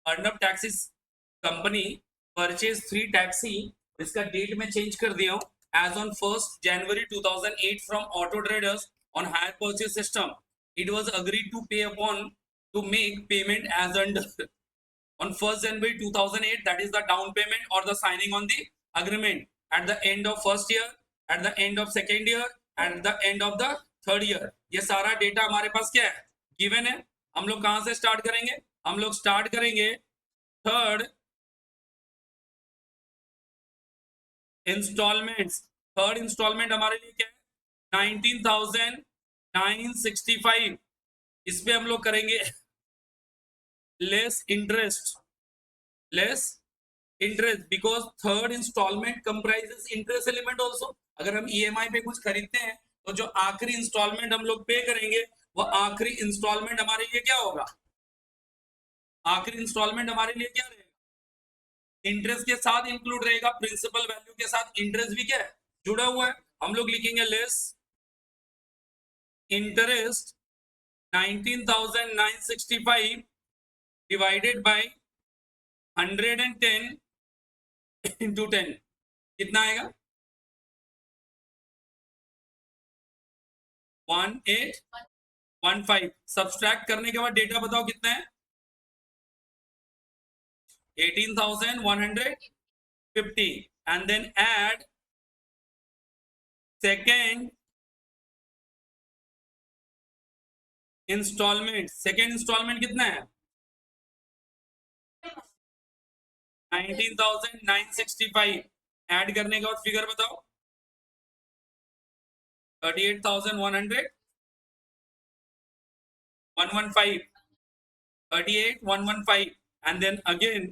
Arnab taxis company purchase 3 taxi, इसका date में change कर दिया हूँ, as on 1st January 2008 from Auto Traders on hire purchase system. It was agreed to pay upon to make payment as under on 1st January 2008, that is the down payment or the signing on the agreement at the end of first year, at the end of second year, at the end of the third year. ये सारा data हमारे पास क्या है, given है. हम लोग कहां से स्टार्ट करेंगे, हम लोग स्टार्ट करेंगे थर्ड इंस्टॉलमेंट्स. थर्ड इंस्टॉलमेंट हमारे लिए क्या है, 19,965. इस पे हम लोग करेंगे less interest, less interest because third instalment comprises interest element also. अगर हम ईएमआई पे कुछ खरीदते हैं तो जो आखिरी इंस्टॉलमेंट हम लोग पे करेंगे वो आखिरी इंस्टॉलमेंट हमारे लिए क्या होगा, आखिरी इंस्टॉलमेंट हमारे लिए क्या रहेगा, इंटरेस्ट के साथ इंक्लूड रहेगा, प्रिंसिपल वैल्यू के साथ इंटरेस्ट भी क्या है, जुड़ा हुआ है. हम लोग लिखेंगे less interest 19,965 divided by 110 into 10. कितना आएगा, 1815. सब्सट्रैक्ट करने के बाद डेटा बताओ कितना है, 18,150 and then add second instalment. Second instalment कितना है, 19,965. ऐड करने के बाद फिगर बताओ, 38,100 115 38,115 and then again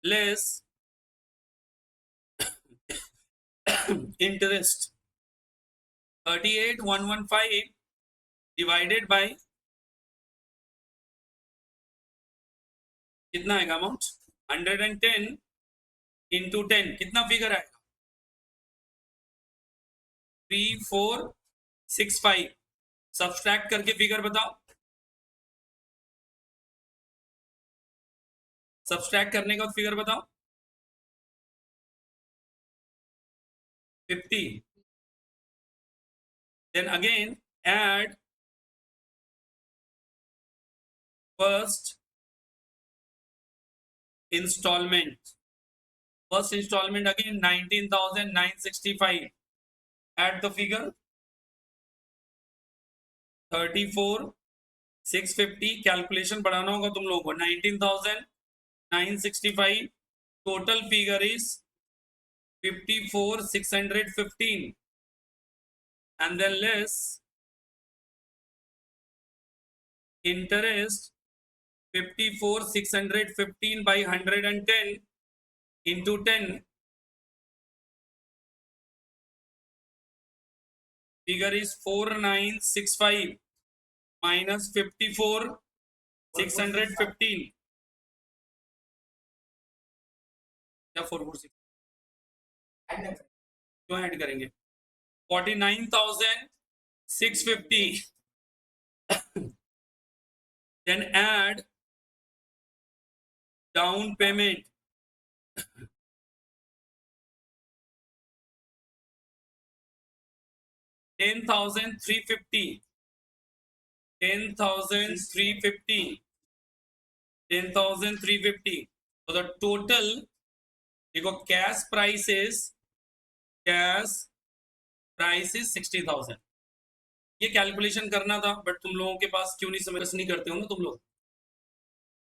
less interest 38,115 divided by कितना आएगा अमाउंट, 110 इंटू 10. कितना फिगर आएगा, 3465. सब्सट्रैक्ट करके फिगर बताओ, सब्सट्रैक्ट करने का फिगर बताओ, 50. then again add first installment. First installment again 19,965. Add the figure 34,650. Calculation बढ़ाना होगा तुम लोगों को. 19,965 total figure is 54,615 and then less interest 54,615 by 110 into 10. Figure is 4,965 minus 54,615. क्या 446 क्यों ऐड करेंगे, 49,650. then add down payment 10,350. 10,350. 10,350. So the total, देखो cash price is 60,000. ये कैलकुलेशन करना था बट तुम लोगों के पास क्यों नहीं समझ नहीं करते हो ना तुम लोग.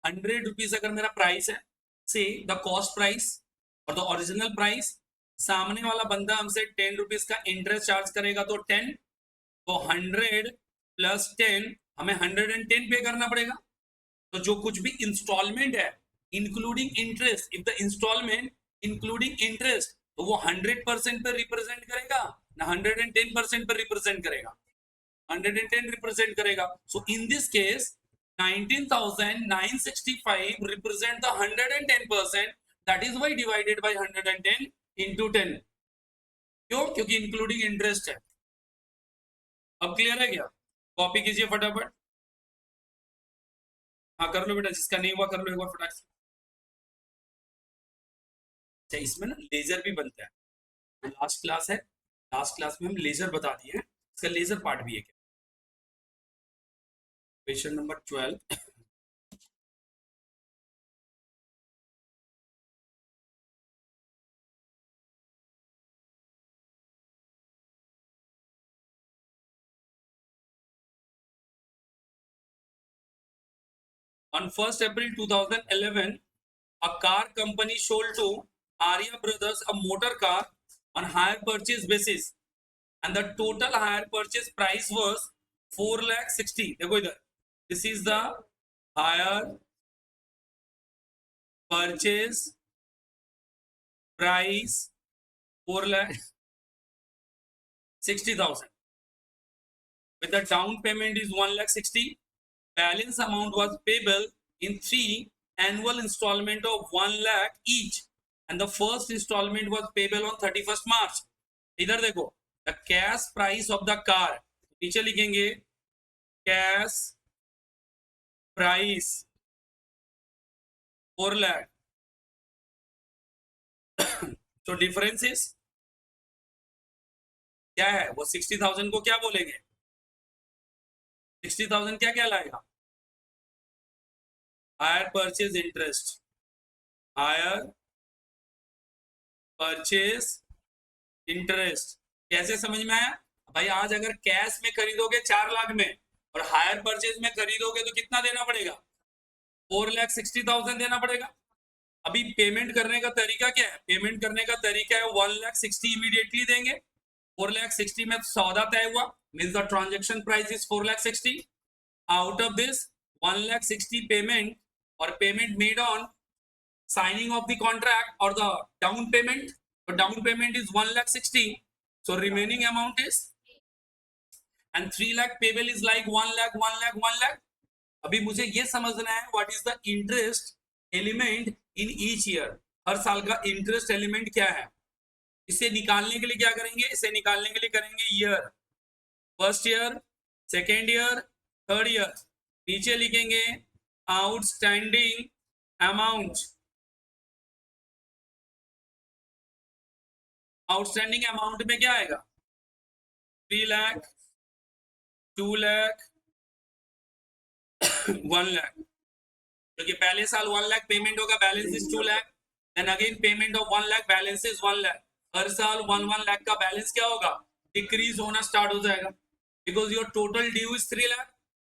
100 रुपीज अगर मेरा प्राइस है, से द कॉस्ट प्राइस और द ओरिजिनल प्राइस, सामने वाला बंदा हमसे 10 रुपीज का इंटरेस्ट चार्ज करेगा तो 10, तो 100 प्लस 10 हमें 110 पे करना पड़ेगा. तो जो कुछ भी इंस्टॉलमेंट है including interest, if the instalment including interest, तो वो 100% पर रिप्रेजेंट करेगा ना 110% पर रिप्रेजेंट करेगा, 110 रिप्रेजेंट करेगा. So in this case 19,965 represent the 110%. That is why divided by 110 into 10. क्यों, क्योंकि इंक्लूडिंग इंटरेस्ट है. अब क्लियर है क्या, कॉपी कीजिए फटाफट. हाँ कर लो बेटा, जिसका नहीं हुआ कर लो एक बार फटाक से। अच्छा इसमें ना लेजर भी बनता है, लास्ट क्लास है, लास्ट क्लास में हम लेजर बता दिए हैं, इसका लेजर पार्ट भी है क्या। Question number 12। On 1st April 2011, a car company sold to Arya Brothers a motor car on hire purchase basis, and the total hire purchase price was 4,60,000. देखो इधर, this is the hire purchase price 4,60,000. With the down payment is 1,60,000. Balance amount was payable in 3 annual installment of 1 lakh each, and the first installment was payable on 31st March. इधर देखो, the cash price of the car, नीचे लिखेंगे cash price 4 lakh. तो difference is क्या है, वो 60,000 को क्या बोलेंगे, 60,000 क्या क्या लाएगा, hire purchase interest, hire purchase interest. कैसे समझ में आया भाई, आज अगर कैश में खरीदोगे 4 लाख में और हायर परचेज में खरीदोगे तो कितना देना पड़ेगा, 4,60,000 देना पड़ेगा। अभी पेमेंट करने का तरीका क्या है, पेमेंट करने का तरीका है 1,60,000 इमीडिएटली देंगे, 4,60,000 में सौदा तय हुआ, means the transaction price is 4,60,000। Out of this 1,60,000 payment और payment made on signing of the contract or the down payment. The down payment is 1,60,000, so remaining amount is, and 3 lakh payable is like 1 lakh 1 lakh 1 lakh. अभी मुझे ये समझना है what is the interest element in each year, हर साल का interest element क्या है। इसे निकालने के लिए क्या करेंगे, इसे निकालने के लिए करेंगे year, first year, second year, third year, नीचे लिखेंगे आउटस्टैंडिंग अमाउंट, आउटस्टैंडिंग अमाउंट में क्या आएगा, 3 लाख, 2 लाख, 1 लाख, क्योंकि पहले साल 1 लाख पेमेंट होगा, balance is 2 lakh, then again payment of 1 lakh, balance is 1 lakh. हर साल 1 लाख का बैलेंस क्या होगा, डिक्रीज होना स्टार्ट हो जाएगा, because your total due is 3 lakh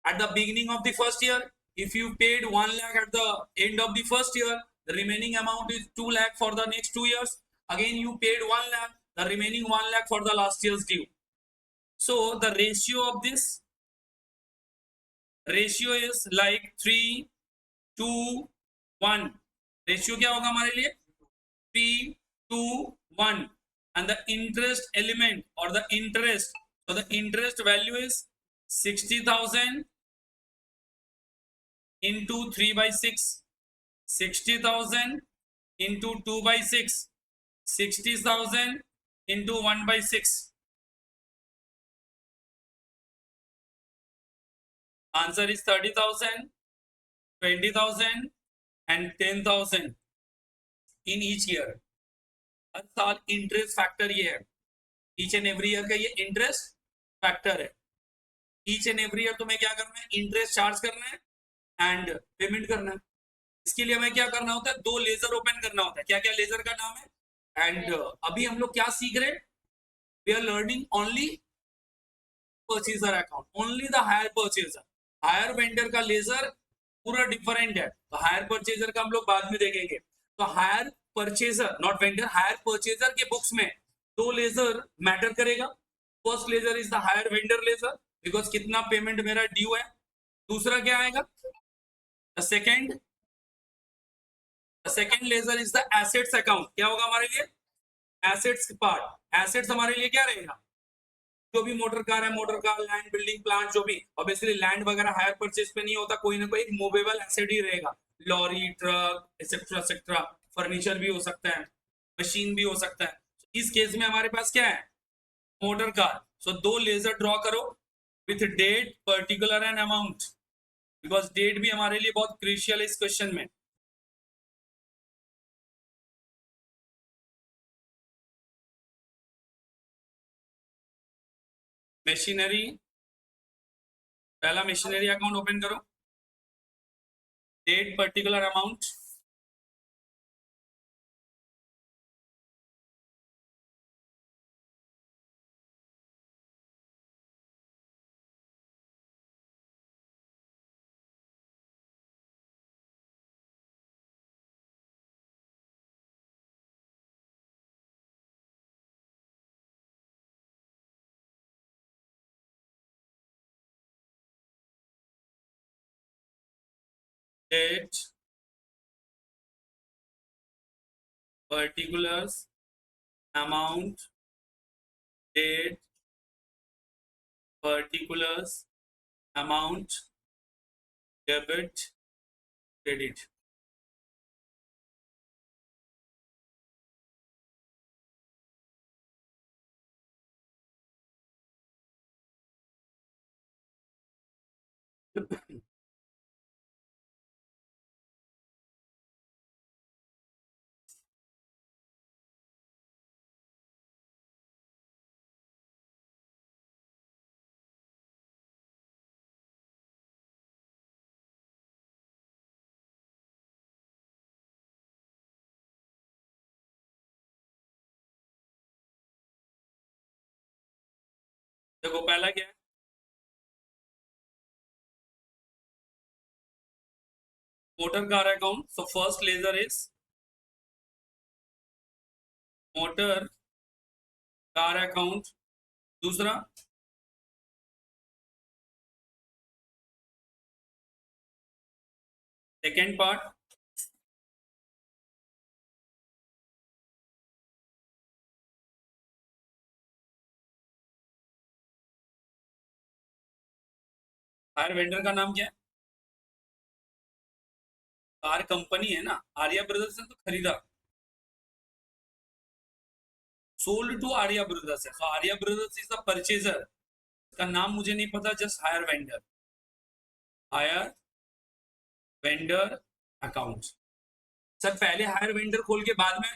at the beginning of the first year. If you paid 1 lakh at the end of the first year, the remaining amount is 2 lakh for the next 2 years. Again you paid 1 lakh, the remaining 1 lakh for the last year's due. So the ratio of this ratio is like 3 2 1. ratio क्या होगा हमारे लिए, 3 2 1, and the interest element or the interest, so the interest value is 60,000 into 3 by 6, 60,000 into 2 by 6, 60,000 into 1 by 6. Answer is 30,000, 20,000 and 10,000 in each year. हर साल interest factor ये है, each and every year का ये interest factor है। Each and every year तुम्हें क्या करना है, इंटरेस्ट चार्ज करना है एंड पेमेंट करना है। इसके लिए हमें क्या करना होता है, 2 लेजर ओपन करना होता है। क्या क्या लेजर का नाम है, एंड अभी हम लोग क्या सीख रहे हैं, we are learning only purchaser account, only the hire purchaser. Hire vendor का लेजर पूरा डिफरेंट है, तो हायर परचेजर का हम लोग बाद में देखेंगे। तो hire purchaser not vendor, hire purchaser के बुक्स में 2 लेजर मैटर करेगा। First ledger is the hire vendor ledger, because कितना पेमेंट मेरा ड्यू है। दूसरा क्या आएगा, the second ledger is the assets account. क्या होगा हमारे लिए, एसेट्स पार्ट। एसेट्स हमारे लिए क्या रहेगा, जो भी मोटर कार है, motor car, land, building, plant, जो भी। ऑब्वियसली लैंड वगैरह हायर परचेज पे नहीं होता, कोई ना कोई मूवेबल एसेट ही रहेगा, lorry, truck, etcetera etcetera, furniture भी हो सकता है, मशीन भी हो सकता है। इस केस में हमारे पास क्या है, motor car. So 2 ledger draw करो with date, particular and amount, because date भी हमारे लिए बहुत क्रूशियल है इस क्वेश्चन में। मशीनरी, पहला मशीनरी अकाउंट ओपन करो, date particular amount, date particulars amount, date particulars amount, debit credit. देखो पहला क्या है, motor car account. So first ledger is motor car account. दूसरा सेकेंड पार्ट, हायर वेंडर का नाम क्या है, कार कंपनी है ना, आर्या ब्रदर्स ने तो खरीदा, सोल्ड टू आर्या ब्रदर्स है। So Arya brothers is the purchaser, का नाम मुझे नहीं पता, just hire vendor, hire vendor account. Sir पहले हायर वेंडर खोल के बाद में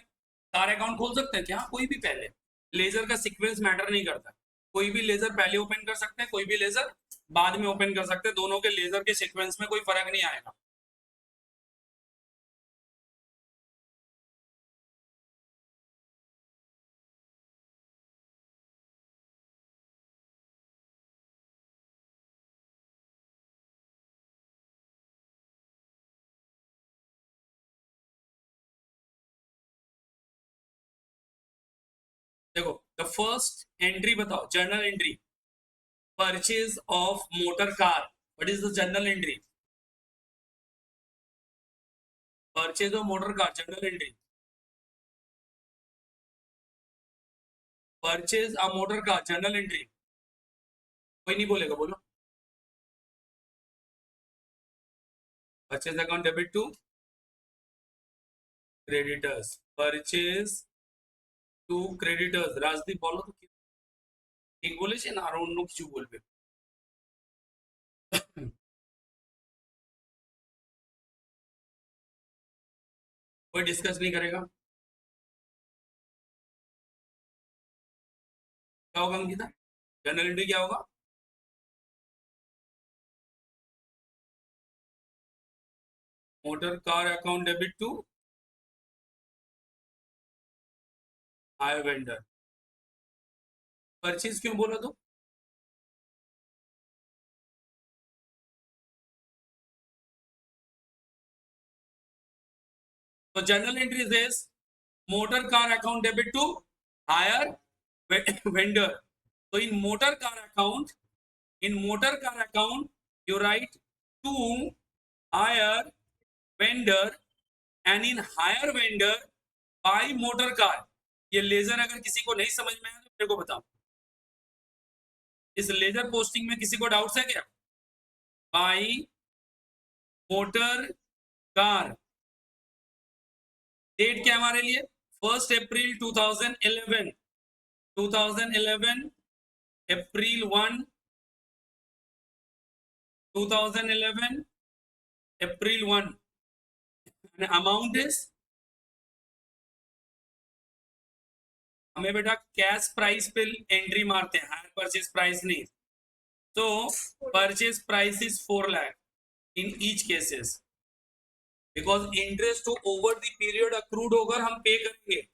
कार अकाउंट खोल सकते हैं क्या? कोई भी पहले, लेजर का सीक्वेंस मैटर नहीं करता, कोई भी लेजर पहले ओपन कर सकते हैं, कोई भी लेजर बाद में ओपन कर सकते हैं, दोनों के लेजर के सीक्वेंस में कोई फर्क नहीं आएगा। देखो द फर्स्ट एंट्री बताओ, journal entry, purchase of motor car. What is the journal entry? Purchase of motor car, journal entry, purchase a motor car, journal entry. कोई नहीं बोलेगा, बोलो। Purchase account debit to creditors, purchase to creditors. Rajdeep बोलो तो ठीक बोले छे ना, আর অন্য কিছু বলবে। कोई डिस्कस नहीं करेगा। क्या होगा अंकिता, जर्नल एंट्री क्या होगा? Motor car account debit to hire vendor. Purchase क्यों बोला तो? तो journal entry is motor car account debit to hire vendor. So in motor car account, you write to hire vendor, and in hire vendor buy motor car। ये laser अगर किसी को नहीं समझ में आया तो मेरे को बताओ, इस लेजर पोस्टिंग में किसी को डाउट्स है क्या? बाई मोटर कार, डेट क्या हमारे लिए? 1 अप्रैल 2011, 2011 अप्रैल 1, 2011 April 1 and amount is, हमें बेटा कैश प्राइस पे एंट्री मारते हैं, हायर परचेज प्राइस नहीं. तो purchase price is 4 lakh in each cases, because interest to over the period accrued होगा, हम पे करेंगे.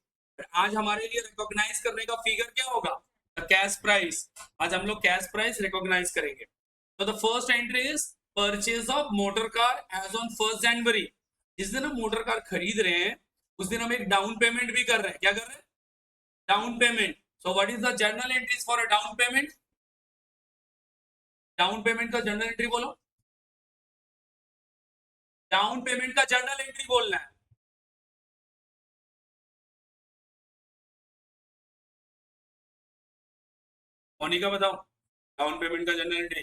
आज हमारे लिए रिकॉग्नाइज करने का फिगर क्या होगा? Cash price. आज हम लोग कैश प्राइस रिकॉग्नाइज करेंगे. तो the first entry is purchase of motor car as on 1 January. जिस दिन हम मोटर कार खरीद रहे हैं उस दिन हम एक डाउन पेमेंट भी कर रहे हैं. क्या कर रहे हैं? Down payment. So what is the journal entries for a down payment? Down payment का जर्नल एंट्री बोलो. डाउन पेमेंट का जर्नल एंट्री बोलना है. मोनिका बताओ डाउन पेमेंट का जर्नल एंट्री.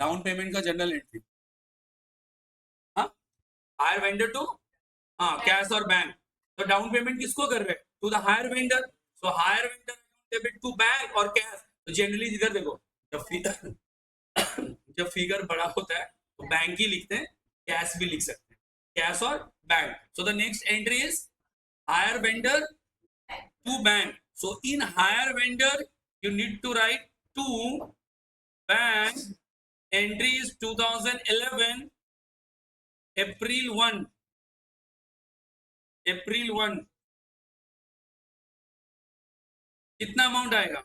डाउन पेमेंट का जर्नल एंट्री. हाँ, हायर वेंडर टू, हाँ, कैश और बैंक. तो डाउन पेमेंट किसको कर रहे हैं? To the hire vendor. So hire vendor debit to bank और कैश. तो जनरली इधर देखो, जब जब फिगर बड़ा होता है तो बैंक ही लिखते हैं, कैश भी लिख सकते हैं, कैश और bank. So the next entry is hire vendor to bank. So in hire vendor you need to write to bank. Entry is 2011 April 1. April 1 कितना अमाउंट आएगा?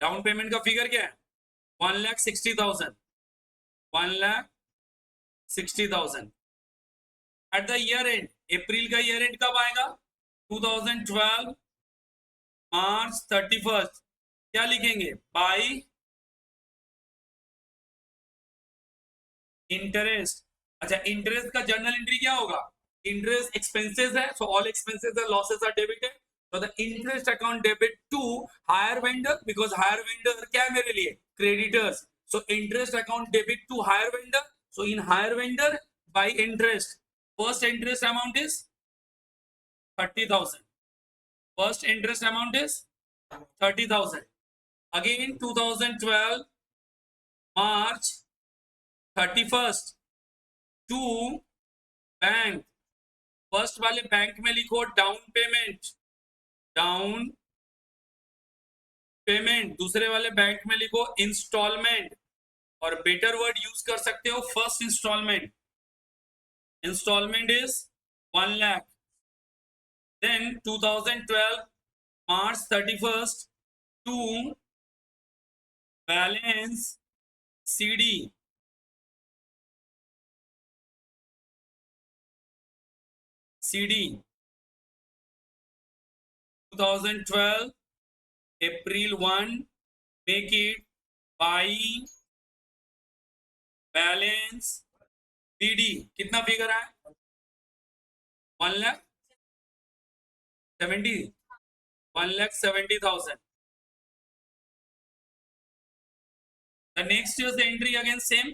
डाउन पेमेंट का फिगर क्या है? 1,60,000. 1,60,000 एट द ईयर एंड. अप्रैल का year and कब आएगा? 2012 मार्च 31. क्या लिखेंगे? By interest. अच्छा, इंटरेस्ट का जर्नल एंट्री क्या होगा? इंटरेस्ट एक्सपेंसेस है, so all expenses and losses are debited. So the interest account debit to higher vendor, because higher vendor क्या है मेरे लिए? Creditors. So interest account debit to higher vendor. So in higher vendor by interest, first interest amount is 30,000. First interest amount is 30,000. Again 2012 March 31st to bank. First वाले bank में लिखो down payment. Down payment. दूसरे वाले bank में लिखो instalment, और better word use कर सकते हो first instalment. Instalment is 1 lakh. Then 2012 March 31st to balance CD. CD 2012 April 1, make it by balance PD. कितना फिगर है? 1,70,000. The next year's entry again same.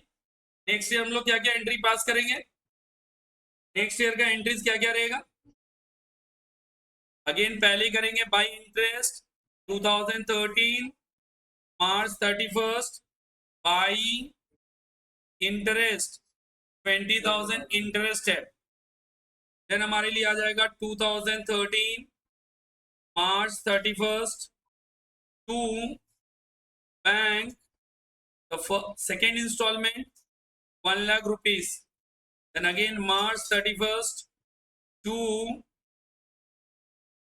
Next year हम लोग क्या क्या एंट्री पास करेंगे? नेक्स्ट ईयर का एंट्रीज क्या क्या रहेगा? अगेन पहले करेंगे by interest 2013 March 31st by interest 20,000 interest है. देन हमारे लिए आ जाएगा 2013 March 31st to bank the second instalment 1 lakh rupees. Then again March 31st to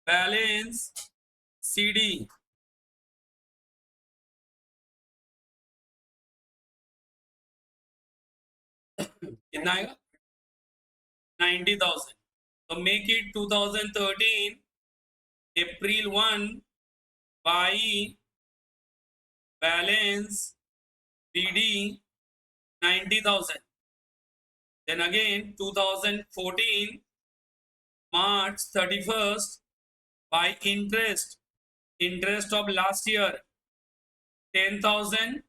balance CD. कितना आएगा? 90,000. So make it 2013 April 1 by balance PD 90,000. Then again 2014 March 31st by interest of last year 10,000,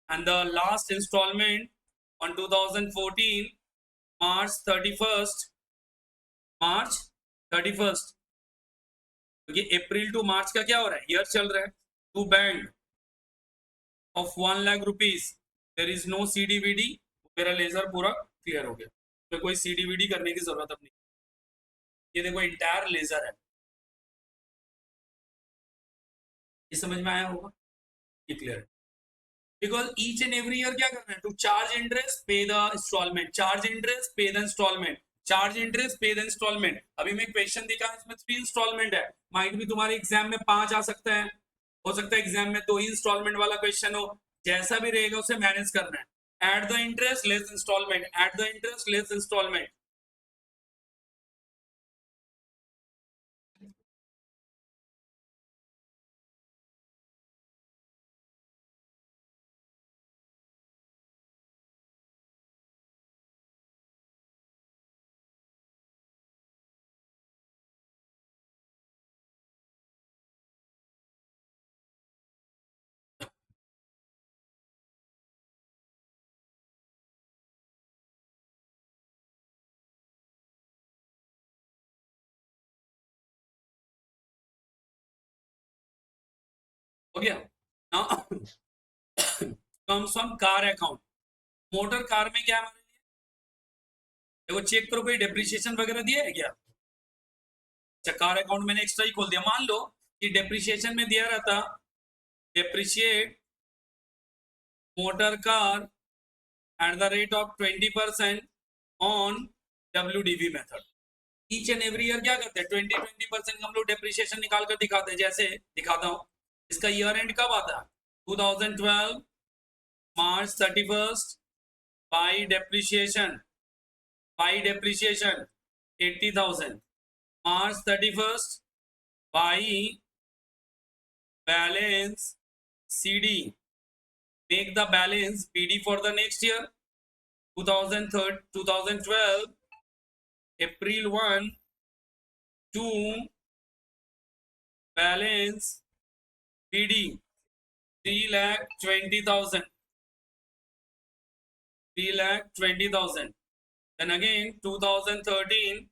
and the last installment on 2014 March 31st क्योंकि अप्रैल to मार्च का क्या हो रहा है, year चल रहा है। To bank of 1 lakh rupees, there is no CDVD, मेरा लेजर पूरा क्लियर हो गया, तो कोई CDVD करने की जरूरत अब नहीं। ये देखो इंटायर लेजर है, ये समझ में आया होगा, ये क्लियर है। Because each and every year क्या करना है, टू चार्ज इंटरेस्ट पे द इंस्टॉलमेंट, चार्ज इंटरेस्ट पे द इंस्टॉलमेंट, चार्ज इंटरेस्ट पे द इंस्टॉलमेंट। अभी मैं क्वेश्चन दिखा, इसमें 3 इंस्टॉलमेंट है, माइट भी तुम्हारे एग्जाम में 5 आ सकता है, हो सकता है एग्जाम में 2 ही इंस्टॉलमेंट वाला क्वेश्चन हो, जैसा भी रहेगा उसे मैनेज करना है। At the interest less instalment, at the interest less instalment. हो गया ना। Comes on car account, motor car में क्या हमारे लिए, देखो चेक करो कोई डेप्रिसिएशन वगैरह दिया है क्या। अच्छा, कार अकाउंट मैंने एक्स्ट्रा ही खोल दिया, मान लो कि डेप्रिसिएशन में दिया रहता, depreciate motor car at the rate of 20% on WDV method। Each and every year क्या करते हैं, 20% हम लोग डेप्रिसिएशन निकाल कर दिखाते हैं, जैसे दिखाता हूं। इसका ईयर एंड कब आता है, 2012 मार्च 31 by depreciation, by depreciation 80,000, March 31 by balance CD, make the balance BD for the next year, 2012 April 1 to balance BD 3,20,000, 3,20,000. Then again 2013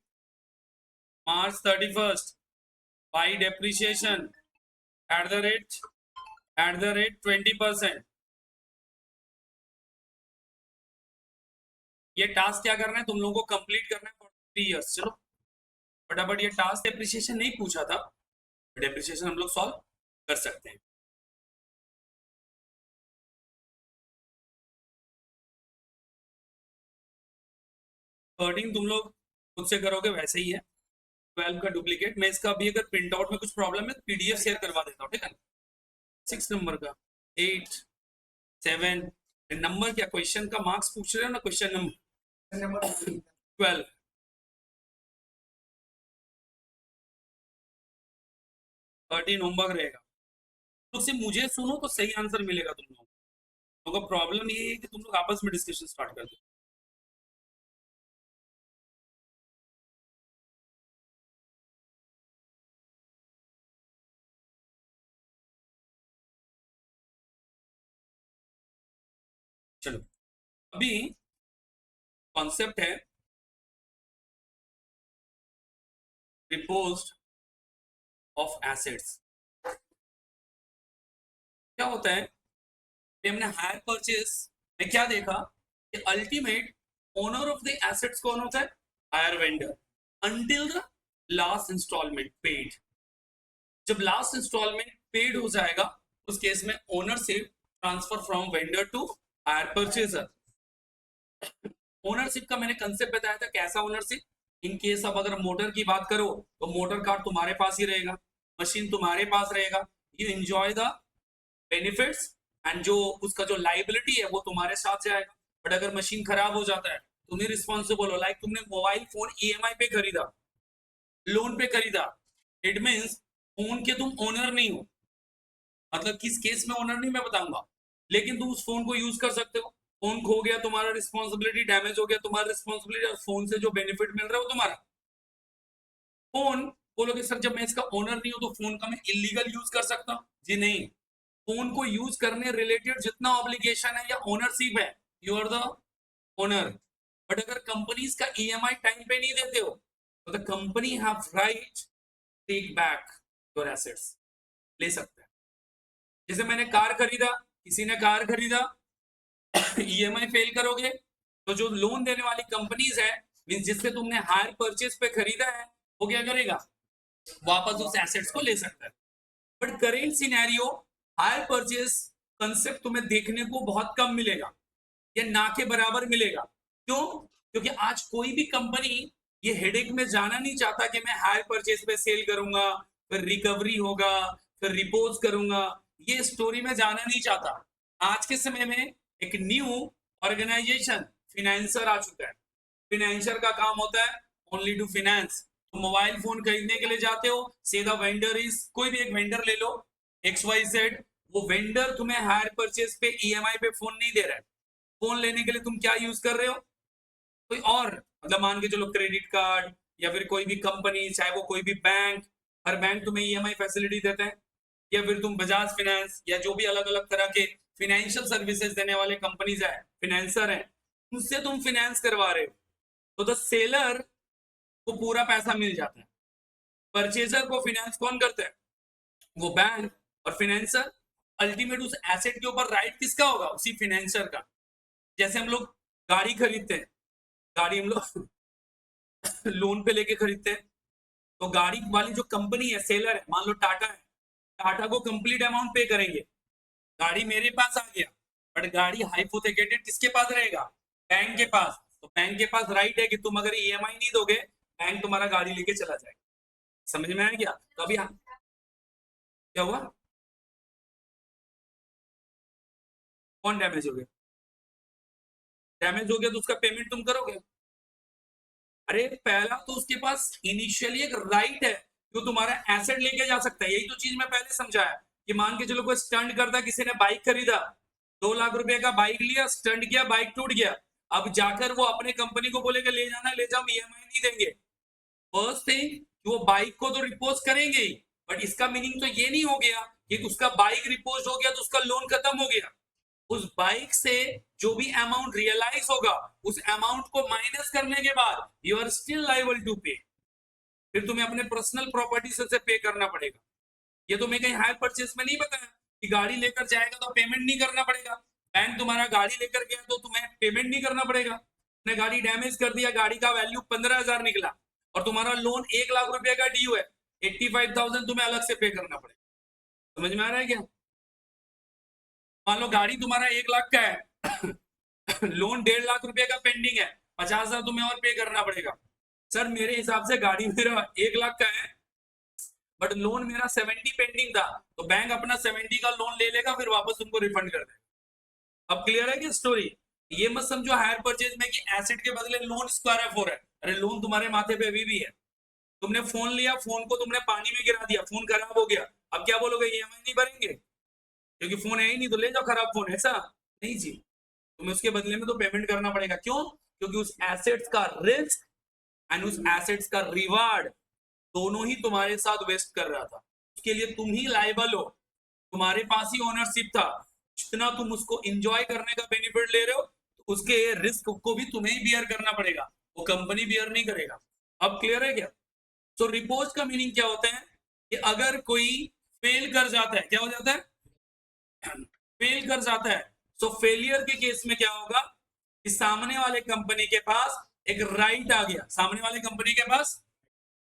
March 31st by depreciation at the rate 20%। ये task क्या करना है तुम लोगों को, कंप्लीट करना है for 3 years. चलो फटाफट, ये टास्क डेप्रिसिएशन नहीं पूछा था, डेप्रिसिएशन हम लोग सॉल्व कर सकते हैं। थर्टीन तुम लोग खुद से करोगे वैसे ही है, 12 का डुप्लीकेट। मैं इसका अभी अगर प्रिंट आउट में कुछ प्रॉब्लम है PDF शेयर करवा देता हूँ, ठीक है। 6 नंबर का 8 7 नंबर क्या, क्वेश्चन का मार्क्स पूछ रहे हो ना, क्वेश्चन नंबर 12। होमवर्क रहेगा, तो सिर्फ मुझे सुनो तो सही आंसर मिलेगा तुम लोगों को। प्रॉब्लम ये है कि तुम लोग आपस में डिस्कशन स्टार्ट कर दो। चलो अभी कॉन्सेप्ट है रिपोज्ड ऑफ एसेट्स। क्या होता है कि हमने हायर परचेज में क्या देखा कि ultimate owner of the assets कौन होता है, hire vendor, until the last instalment paid. जब लास्ट इंस्टॉलमेंट पेड हो जाएगा उस केस में ownership transfer from vendor to hire purchaser. Ownership का मैंने कंसेप्ट बताया था, कैसा ओनरशिप, इन केस अब अगर मोटर की बात करो तो मोटर कार तुम्हारे पास ही रहेगा, मशीन तुम्हारे पास रहेगा, you enjoy the benefits, and जो उसका जो लाइबिलिटी है वो तुम्हारे साथ जाएगा। बट अगर मशीन खराब हो जाता है तुम ही रिस्पॉन्सिबल हो। लाइक तुमने मोबाइल फोन EMI पे खरीदा, लोन पे खरीदा, इट मीन्स फोन के तुम ओनर नहीं हो। मतलब किस केस में ओनर नहीं मैं बताऊंगा, लेकिन तुम उस फोन को यूज कर सकते हो। फोन खो गया तुम्हारा रिस्पॉन्सिबिलिटी, डैमेज हो गया तुम्हारा रिस्पॉन्सिबिलिटी, और फोन से जो बेनिफिट मिल रहा है वो तुम्हारा। फोन बोलोगे सर जब मैं इसका ओनर नहीं हूं तो फोन का मैं इलीगल यूज कर सकता हूं, जी नहीं। फोन को यूज करने रिलेटेड जितना ऑब्लिगेशन है या ओनरशिप है, you are the owner. But अगर कंपनीज का EMI टाइम पे नहीं देते हो तो the company have right take back, your assets, ले सकते हैं। जैसे मैंने कार खरीदा, किसी ने कार खरीदा, ईएमआई फेल करोगे तो जो लोन देने वाली कंपनीज है, मींस जिससे तुमने हायर परचेज पे खरीदा है, वो क्या करेगा, वापस उस एसेट्स को ले सकता है। But current scenario, hire purchase concept तुम्हें देखने को बहुत कम मिलेगा, या ना के बराबर मिलेगा। क्यों? क्योंकि आज कोई भी कंपनी ये हेडेक में जाना नहीं चाहता कि मैं हायर परचेज पे सेल करूंगा, फिर रिकवरी होगा, फिर रिपोज करूंगा, ये स्टोरी में जाना नहीं चाहता। आज के समय में एक न्यू ऑर्गेनाइजेशन फिनेंसर आ चुका है। फिनेंसर का काम होता है ओनली टू फिनेंस। तो मोबाइल फोन खरीदने के लिए जाते हो, सीधा वेंडर इज, कोई भी एक वेंडर ले लो, XYZ, वो वेंडर तुम्हें हायर परचेज पे ईएमआई पे फोन नहीं दे रहा है। फोन लेने के लिए तुम क्या यूज कर रहे हो, कोई और, मतलब मान के चलो क्रेडिट कार्ड, या फिर कोई भी कंपनी, चाहे वो कोई भी बैंक, हर बैंक तुम्हें ईएमआई फैसिलिटी देते हैं, या फिर तुम बजाज फाइनेंस या जो भी अलग अलग तरह के फिनेंशियल सर्विसेज देने वाले कंपनीज है, फिनेंसर है, उनसे तुम फिनेंस करवा रहे हो। तो द सेलर को पूरा पैसा मिल जाता है, परचेजर को फिनेंस कौन करता है, वो बैंक। और फिनेंसर अल्टीमेट उस एसेट के ऊपर राइट किसका होगा, उसी फिनेंसर का। जैसे हम लोग गाड़ी खरीदते हैं, गाड़ी हम लोग लोन पे लेके खरीदते हैं, तो गाड़ी वाली जो कंपनी है, सेलर है, मान लो टाटा है, टाटा को कंप्लीट अमाउंट पे करेंगे। गाड़ी मेरे पास आ गया, बट गाड़ी हाइपोथेकेटेड किसके पास रहेगा, बैंक के पास। तो बैंक के पास राइट है कि तुम अगर ईएमआई नहीं दोगे, बैंक तुम्हारा गाड़ी लेके चला जाएगा। समझ में आया क्या? तो अभी क्या हुआ, कौन डैमेज हो गया, डैमेज हो गया तो उसका पेमेंट तुम करोगे। अरे पहला तो उसके पास इनिशियली एक राइट है, जो तुम्हारा एसेट लेके जा सकता है। यही तो चीज मैं पहले समझाया कि मान के चलो कोई स्टंट करता, किसी ने बाइक खरीदा, 2 लाख रुपए का बाइक लिया, स्टंट किया, बाइक टूट गया, अब जाकर वो अपने कंपनी को बोलेगा ले जाना ले जाओ, ईएमआई नहीं देंगे। फर्स्ट थिंग, वो बाइक को तो रिपोज करेंगे ही, बट इसका मीनिंग तो ये नहीं हो गया कि उसका बाइक रिपोज हो गया तो उसका लोन खत्म हो गया। उस बाइक से जो भी अमाउंट रियलाइज होगा, उस अमाउंट को माइनस करने के बाद you are still liable to pay. फिर तुम्हें अपने पर्सनल प्रॉपर्टी से पे करना पड़ेगा। ये तो मैं कहीं हायर परचेज में नहीं बताया कि गाड़ी लेकर जाएगा तो पेमेंट नहीं करना पड़ेगा। बैंक तुम्हारा गाड़ी लेकर गया तो तुम्हें पेमेंट नहीं करना पड़ेगा। तुमने गाड़ी डैमेज कर दिया, गाड़ी का वैल्यू 15,000 निकला और तुम्हारा लोन 1 लाख रुपए का ड्यू है, 85,000 तुम्हें अलग से पे करना पड़ेगा। समझ में आ रहा है क्या? मान लो गाड़ी तुम्हारा 1 लाख का है लोन 1.5 लाख रुपए का पेंडिंग है, 50,000 तुम्हें और पे करना पड़ेगा। सर मेरे हिसाब से गाड़ी मेरा 1 लाख का है, बट लोन मेरा 70 पेंडिंग था, तो बैंक अपना 70 का लोन ले लेगा, फिर वापस तुमको रिफंड कर देगा। अब क्लियर है कि स्टोरी? ये मत समझो हायर परचेज में कि एसेट के बदले लोन स्क्वायर ऑफ हो रहा है। अरे लोन तुम्हारे माथे पे अभी भी है। तुमने फोन लिया, फोन को तुमने पानी में गिरा दिया, फोन खराब हो गया, अब क्या बोलोगे, ईएमआई नहीं भरेंगे क्योंकि फोन है ही नहीं, तो ले जाओ खराब फोन, ऐसा नहीं जी। तुम्हें उसके बदले में तो पेमेंट करना पड़ेगा। क्यों? क्योंकि उस एसेट्स का रिस्क एंड उस एसेट्स का रिवार्ड दोनों ही तुम्हारे साथ वेस्ट कर रहा था, उसके लिए तुम ही लायबल हो, तुम्हारे पास ही ओनरशिप था। जितना तुम उसको एंजॉय करने का बेनिफिट ले रहे हो, तो उसके रिस्क को भी तुम्हें ही बियर करना पड़ेगा, वो कंपनी बियर नहीं करेगा। अब क्लियर है क्या? तो रिपोज का मीनिंग क्या होता है कि अगर कोई फेल कर जाता है, क्या हो जाता है, फेल कर जाता है, तो फेलियर के केस में क्या होगा कि सामने वाले कंपनी के पास एक राइट आ गया, सामने वाले कंपनी के पास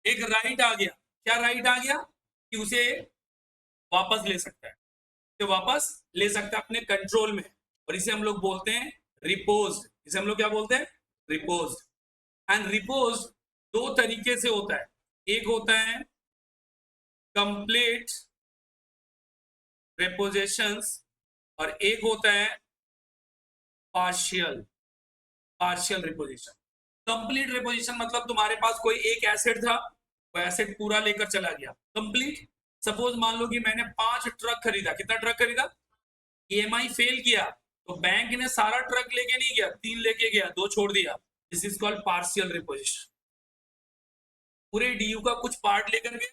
एक राइट आ गया। क्या राइट आ गया कि उसे वापस ले सकता है, तो वापस ले सकता है अपने कंट्रोल में, और इसे हम लोग बोलते हैं रिपोज। इसे हम लोग क्या बोलते हैं, रिपोज। एंड रिपोज दो तरीके से होता है, एक होता है कंप्लीट रिपोजिशंस और एक होता है partial partial reposition. Complete reposition मतलब तुम्हारे पास कोई एक एसेट था, वो एसेट पूरा लेकर चला गया, कंप्लीट। सपोज मान लो कि मैंने 5 ट्रक खरीदा, कितना ट्रक खरीदा, ईएमआई फेल किया, तो बैंक ने सारा ट्रक लेके नहीं गया, 3 लेके गया, 2 छोड़ दिया। This is called partial reposition. पूरे डीयू का कुछ पार्ट लेकर गया,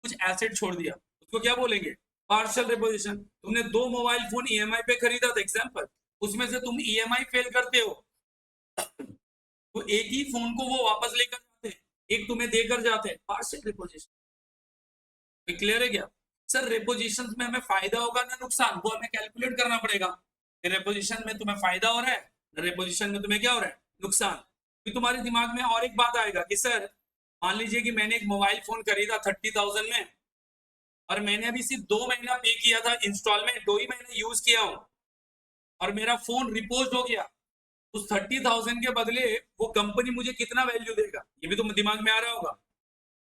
कुछ एसेट छोड़ दिया, उसको क्या बोलेंगे, पार्शियल रिपोजिशन। तुमने 2 मोबाइल फोन ईएमआई पे खरीदा था एग्जांपल, उसमें से तुम ईएमआई फेल करते हो, तो एक ही फोन को वो वापस लेकर जाते हैं, एक तुम्हें देकर जाते हैं, पार्शियल रिपोजिशन। क्लियर है क्या सर? रेपोजिशन में हमें फायदा होगा ना नुकसान, वो हमें कैलकुलेट करना पड़ेगा कि रेपोजिशन में तुम्हें फायदा हो रहा है, रेपोजिशन में तुम्हें क्या हो रहा है, नुकसान। फिर तुम्हारे दिमाग में और एक बात आएगा कि सर मान लीजिए कि मैंने एक मोबाइल फोन खरीदा 30,000 में, और मैंने अभी सिर्फ 2 महीना पे किया था इंस्टॉलमेंट, 2 ही महीने यूज किया हूं, और मेरा फोन रिपोज हो गया, उस 30,000 के बदले वो कंपनी मुझे कितना वैल्यू देगा, ये भी तो दिमाग में आ रहा होगा।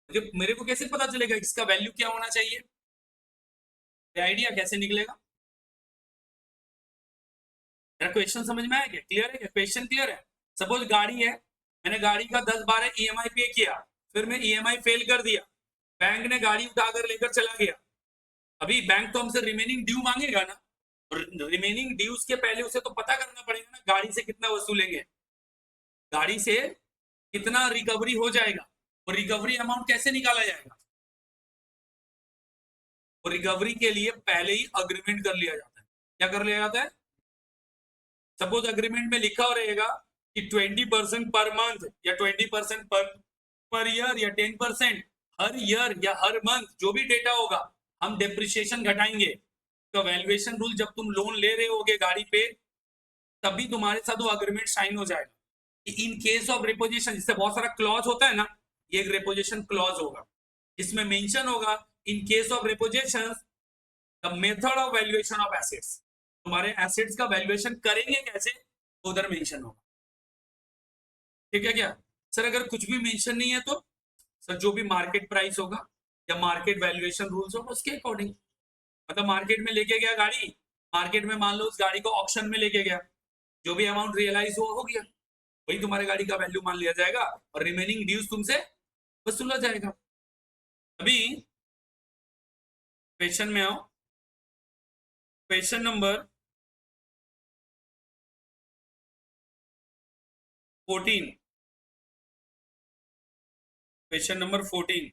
मुझे मेरे को कैसे पता चलेगा इसका वैल्यू क्या होना चाहिए, आइडिया कैसे निकलेगा? मेरा क्वेश्चन समझ में आया क्या? क्लियर है क्या? क्वेश्चन क्लियर है? सपोज गाड़ी है, मैंने गाड़ी का 10-12 ईएमआई पे किया, फिर मैं ईएमआई फेल कर दिया, बैंक ने गाड़ी उठाकर लेकर चला गया, अभी बैंक तो हमसे रिमेनिंग ड्यू मांगेगा ना, रिमेनिंग ड्यूज के पहले उसे तो पता करना पड़ेगा ना गाड़ी से कितना वसूलेंगे, गाड़ी से कितना रिकवरी हो जाएगा, और रिकवरी अमाउंट कैसे निकाला जाएगा, और रिकवरी के लिए पहले ही अग्रीमेंट कर लिया जाता है। क्या कर लिया जाता है? सपोज अग्रीमेंट में लिखा हो रहेगा कि 20% पर मंथ या 20% पर ईयर या 10% हर ईयर या हर मंथ, जो भी डेटा होगा हम डेप्रिसिएशन घटाएंगे। तो वैल्यूएशन रूल जब तुम लोन ले रहे होगे गाड़ी पे, तभी तुम्हारे साथ वो अग्रीमेंट साइन हो जाएगा। इन केस ऑफ रिपोजिशन, जिससे बहुत सारा क्लॉज होता है ना, ये एक रिपोजिशन क्लॉज होगा, इसमें मेंशन होगा in case of reposition the method of valuation of assets, तुम्हारे एसेट्स का वैल्यूएशन करेंगे कैसे, तो उधर मेंशन होगा। ठीक है क्या सर? अगर कुछ भी मेंशन नहीं है तो सर जो भी मार्केट प्राइस होगा या मार्केट वैल्यूएशन रूल्स होगा उसके अकॉर्डिंग, मतलब मार्केट में लेके गया गाड़ी, मार्केट में मान लो उस गाड़ी को ऑक्शन में लेके गया, जो भी अमाउंट रियलाइज हुआ हो गया, वही तुम्हारे गाड़ी का वैल्यू मान लिया जाएगा, और रिमेनिंग ड्यूज तुमसे वसूला जाएगा। अभी क्वेश्चन में आओ, question number 14, question number 14,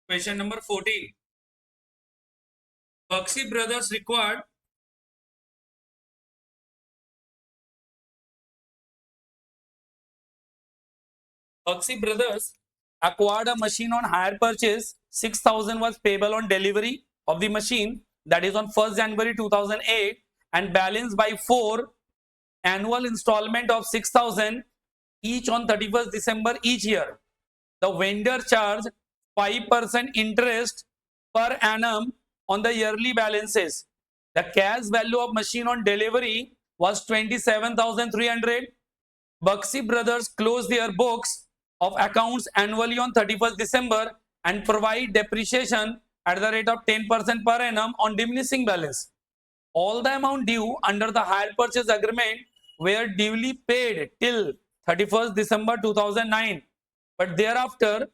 question number 14, Baxi brothers required Baxi Brothers acquired a machine on hire purchase. 6,000 was payable on delivery of the machine, that is on 1st January 2008, and balance by 4 annual installment of 6,000 each on 31st December each year. The vendor charged 5% interest per annum on the yearly balances. The cash value of machine on delivery was 27,300. Baxi Brothers closed their books of accounts annually on 31st December and provide depreciation at the rate of 10% per annum on diminishing balance. All the amount due under the hire purchase agreement were duly paid till 31st December 2009, but thereafter,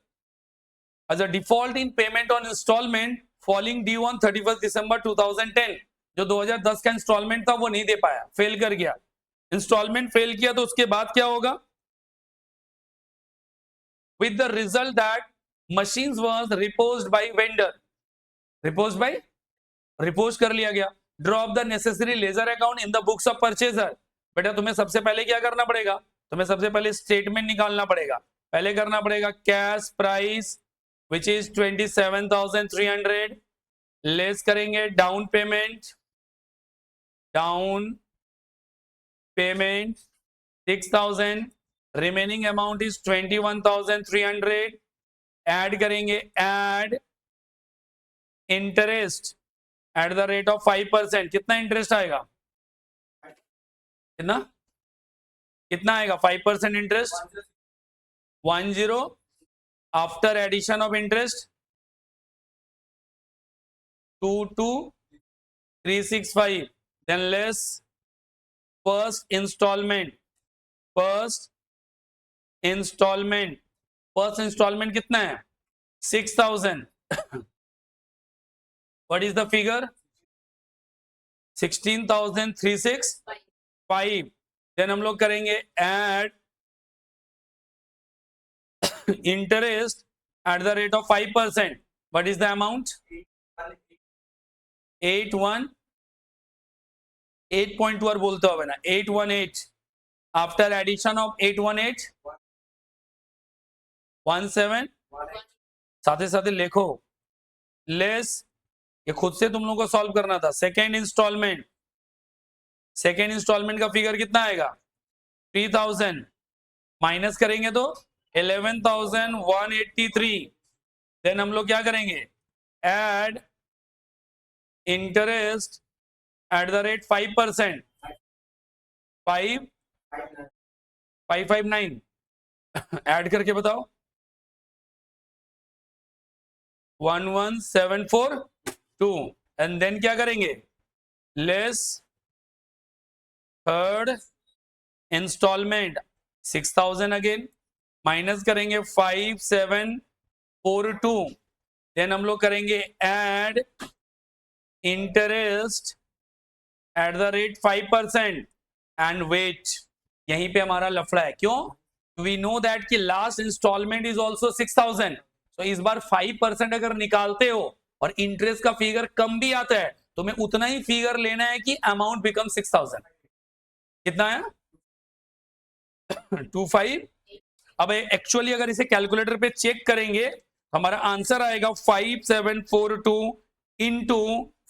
as a default in payment on installment falling due on 31st December 2010, जो 2010 का instalment था वो नहीं दे पाया, fail कर गया, instalment fail किया, तो उसके बाद क्या होगा? with the result that machines was reposed by vendor, reposed by, repose कर लिया गया। Drop the necessary ledger account in the books of purchaser. बेटा तुम्हें सबसे पहले क्या करना पड़ेगा? तुम्हें सबसे पहले स्टेटमेंट निकालना पड़ेगा। पहले करना पड़ेगा cash price which is 27,300, less करेंगे down payment, 6,000, remaining amount is 21,300, add करेंगे, add interest at the rate of 5%। कितना इंटरेस्ट आएगा? कितना कितना आएगा? 5% interest, 10 after addition of interest 22,365, then less first instalment, first instalment कितना है? 6,000। What is the figure? 16,365। Then हम लोग करेंगे add interest at the rate of 5%, What is the amount? 8.2 बोलते हो ना 818 आफ्टर एडिशन ऑफ 818 17 साथे साथे लिखो लेस ये खुद से तुम लोगों को सॉल्व करना था सेकेंड इंस्टॉलमेंट का फिगर कितना आएगा 3000 माइनस करेंगे तो 11,183 देन हम लोग क्या करेंगे add interest at the rate 5% 559 add करके बताओ 11742 एंड देन क्या करेंगे less third instalment 6000 again minus करेंगे 5742 देन हम लोग करेंगे add interest at the rate 5% and wait यहीं पे हमारा लफड़ा है क्यों वी नो दैट कि लास्ट इंस्टॉलमेंट इज ऑल्सो 6000 तो इस बार 5% अगर निकालते हो और इंटरेस्ट का फिगर कम भी आता है तो मैं उतना ही फिगर लेना है कि अमाउंट बिकम 6000 कितना है 25 अब एक्चुअली अगर इसे कैलकुलेटर पे चेक करेंगे हमारा आंसर आएगा 5742 इंटू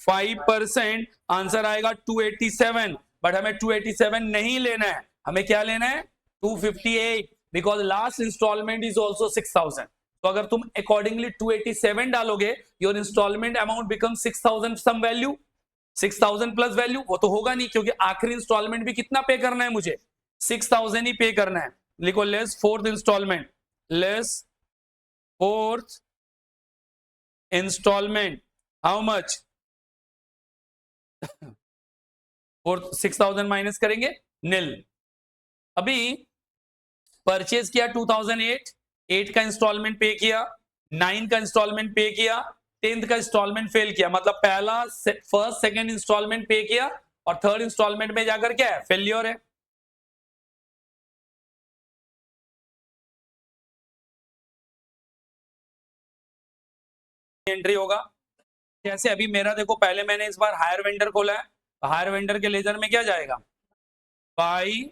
5% आंसर आएगा 287 बट हमें 287 नहीं लेना है हमें क्या लेना है 258 because last instalment is also 6000 तो अगर तुम अकॉर्डिंगली 287 डालोगे your instalment amount become 6000 some value 6000 plus value वो तो होगा नहीं क्योंकि आखिरी इंस्टॉलमेंट भी कितना पे करना है मुझे 6000 ही पे करना है लिखो less fourth instalment less fourth instalment how much fourth 6000 minus करेंगे नील अभी परचेज किया 2008 8 का इंस्टॉलमेंट पे किया 9 का इंस्टॉलमेंट पे किया 10th का इंस्टॉलमेंट फेल किया मतलब पहला फर्स्ट सेकंड इंस्टॉलमेंट पे किया और थर्ड इंस्टॉलमेंट में जाकर क्या है फेल्योर है एंट्री होगा जैसे अभी मेरा देखो पहले मैंने इस बार हायर वेंडर खोला है तो हायर वेंडर के लेजर में क्या जाएगा बाई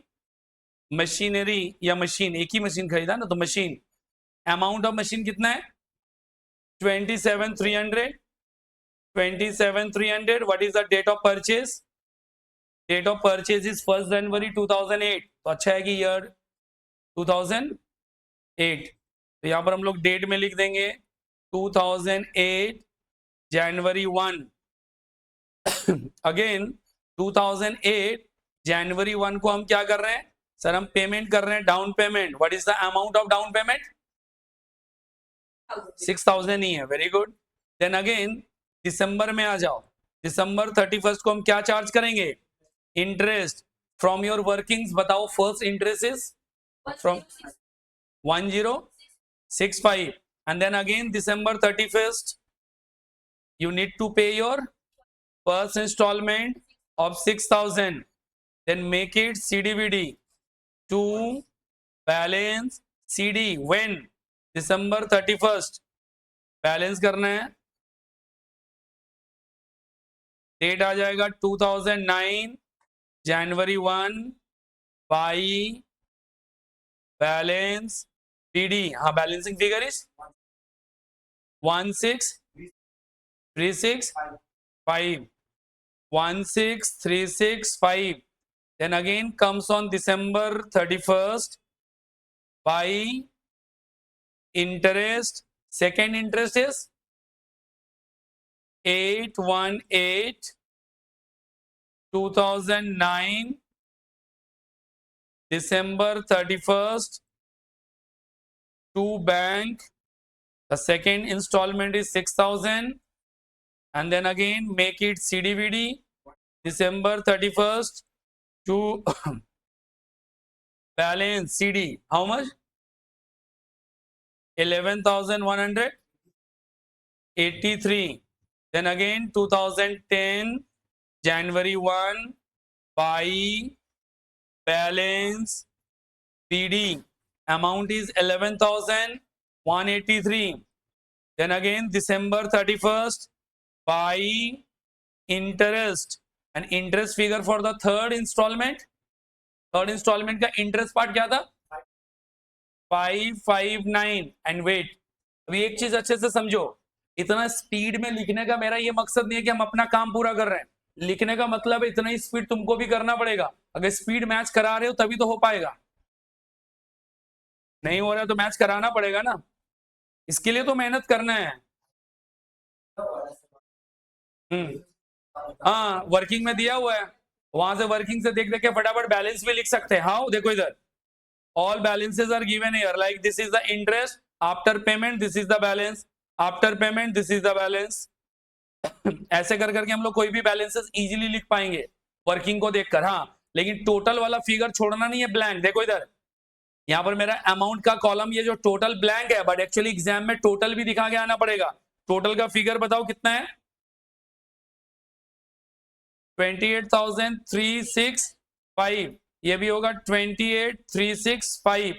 मशीनरी या मशीन एक ही मशीन खरीदा ना तो मशीन अमाउंट ऑफ मशीन कितना है 27,300 27,300 what is the date of purchase date of purchase is 1st January 2008 तो अच्छा है कि ईयर 2008 तो यहाँ पर हम लोग डेट में लिख देंगे 2008 जनवरी 1 अगेन 2008 जनवरी 1 को हम क्या कर रहे हैं सर हम पेमेंट कर रहे हैं down payment what is the amount of down payment 6000 ही है वेरी गुड देन अगेन दिसंबर में आ जाओ दिसंबर 31 को हम क्या चार्ज करेंगे इंटरेस्ट फ्रॉम योर वर्किंग्स बताओ first interest is from 1065 and then again December 31st you need to pay your first installment of 6000 then make it CDVD to balance CD when December 31st balance करना है date आ जाएगा 2009 जनवरी 1 by balance PD हाँ balancing figure is 16365 16365 then again comes on December 31st by interest second interest is 818 2009 December 31st to bank the second installment is 6000 and then again make it CDVD December 31st to balance CD how much 11,183 then again 2010 January 1 by balance PD amount is 11,183 Then again December 31st by interest, and interest figure for the third installment का interest part क्या था? 559. And wait, अभी एक चीज अच्छे से समझो, इतना स्पीड में लिखने का मेरा ये मकसद नहीं है कि हम अपना काम पूरा कर रहे हैं। लिखने का मतलब है इतना ही स्पीड तुमको भी करना पड़ेगा। अगर स्पीड मैच करा रहे हो तभी तो हो पाएगा, नहीं हो रहा तो मैच कराना पड़ेगा ना, इसके लिए तो मेहनत करना है। हाँ, वर्किंग में दिया हुआ है, वहां से वर्किंग से देख देख के फटाफट बैलेंस भी लिख सकते हैं। हाँ देखो इधर, all balances are given here, like this is the interest, after payment this is the balance, after payment this is the balance। ऐसे कर करके हम लोग कोई भी बैलेंसेस इजीली लिख पाएंगे वर्किंग को देखकर। हाँ, लेकिन टोटल वाला फिगर छोड़ना नहीं है ब्लैंक। देखो इधर, यहाँ पर मेरा अमाउंट का कॉलम ये जो टोटल ब्लैंक है, बट एक्चुअली एग्जाम में टोटल भी दिखा के आना पड़ेगा। टोटल का फिगर बताओ कितना है? 28,365, ये भी होगा 28,365,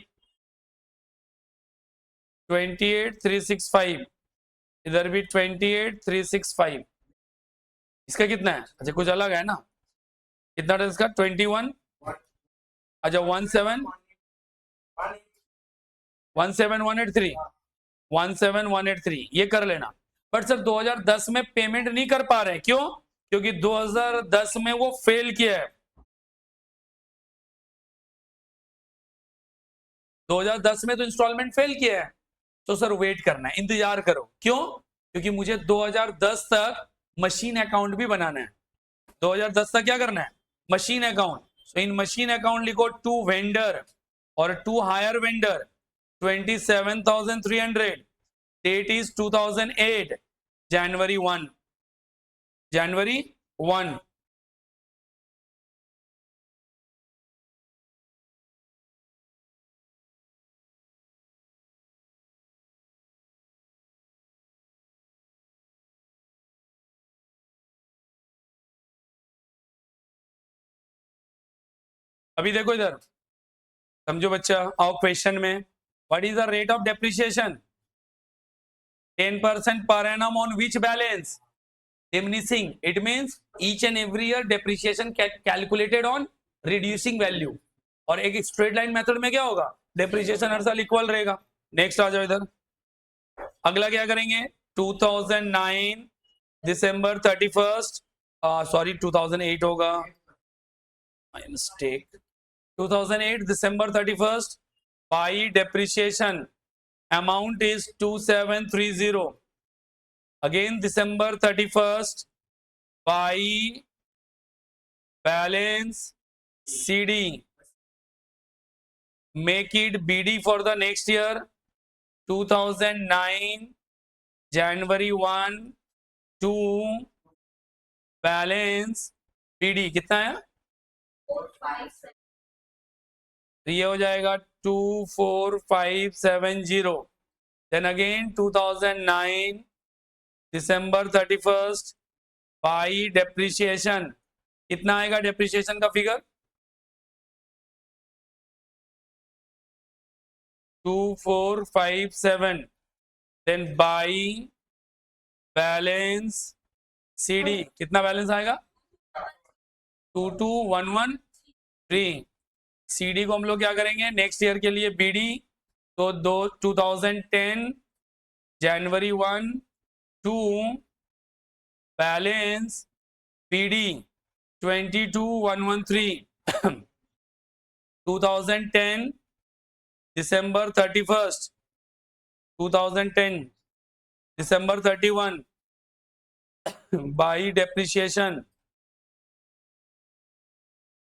28,365, इधर भी 28,365। इसका कितना है? अच्छा कुछ अलग है ना, कितना था इसका? 21, अच्छा 17183, 17183 ये कर लेना। बट सर 2010 में पेमेंट नहीं कर पा रहे, क्यों? क्योंकि 2010 में वो फेल किया है। 2010 में तो इंस्टॉलमेंट फेल किया है, तो सर वेट करना है, इंतजार करो। क्यों? क्योंकि मुझे 2010 तक मशीन अकाउंट भी बनाना है। 2010 तक क्या करना है? Machine account. So in machine account लिखो टू वेंडर और to hire vendor 27,300, date is 2008, January 1, January 1। अभी देखो इधर, समझो बच्चा, आओ क्वेश्चन में, what is the rate of depreciation? 10% per annum on which balance? Diminishing. It means each and every year depreciation calculated on reducing value। और एक straight line method में क्या होगा? डेप्रिसिएशन हर साल इक्वल रहेगा। नेक्स्ट आ जाओ इधर, अगला क्या करेंगे? 2009 दिसंबर 31st, सॉरी 2008 होगा, mistake, 2008 December 31st by depreciation amount is 2730, again December 31st by balance CD, make it BD for the next year 2009 January 1 to balance BD कितना है? तो ये हो जाएगा 24570। Then again 2009 December 31st by depreciation, कितना आएगा depreciation का figure? 2457। Then by balance CD, कितना बैलेंस आएगा? 22113। CD को हम लोग क्या करेंगे नेक्स्ट ईयर के लिए? BD, तो 2010 January 1 to balance PD 22113। 2010 December 31st, 2010 December 31 by depreciation